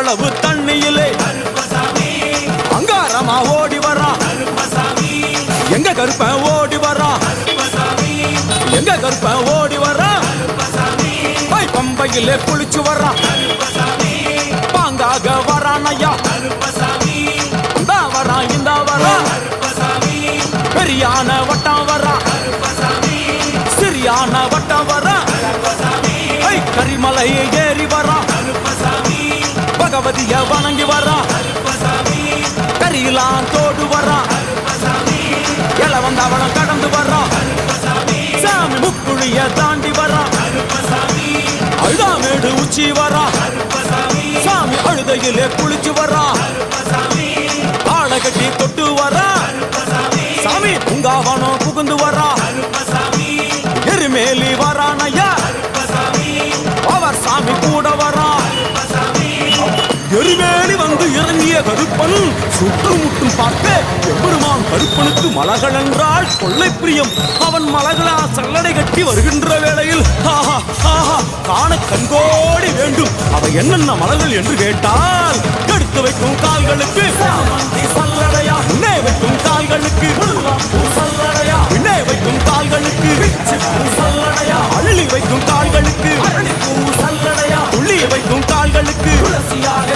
அவ்வளவு தண்ணியிலே அங்காரமா ஓடி வரா எங்க கருப்பன் ஓடி வரா எங்க கருப்பன் ஓடி வரா பம்பையிலே குளிச்சு வரா பாங்காக வரானையா இந்த வரா இந்த வரா பெரியான வட்டம் வரா சிறியான வட்டம் வரா கரிமலையை ஏறி வரா பகவதிய வணங்கி வரா கரியெல்லாம் தோடு வரா எல வந்தவளம் கடந்து வரா சாமி முக்குழிய தாண்டி வரா அழுதாமேடு உச்சி வரா சாமி அழுதையிலே குளிச்சு வரா ஆளை கட்டி தொட்டு வரா சாமி உங்காவனம் புகுந்து வரா எருமேலி வரானையா அவர் சாமி கூட வரா எருமேலி வந்து இறங்கிய கருப்பன் சுற்றுமுட்டும் பார்க்க எம்பெருமான் கருப்பனுக்கு மலகள் என்றால் கொள்ளை பிரியம். அவன் மலகளா சல்லடை கட்டி வருகின்ற வேளையில் ஆஹா ஆஹா காண கண்கோடி வேண்டும். அவை என்னென்ன மலர்கள் என்று கேட்டால் எடுத்து வைக்கும் கால்களுக்கு சல்லடையா, முன்னே வைக்கும் கால்களுக்கு சல்லடையா, பின்னே வைக்கும் கால்களுக்கு சல்லடையா, அள்ளி வைக்கும் கால்களுக்கு சல்லடையா, துள்ளி வைக்கும் கால்களுக்கு துளசியாக.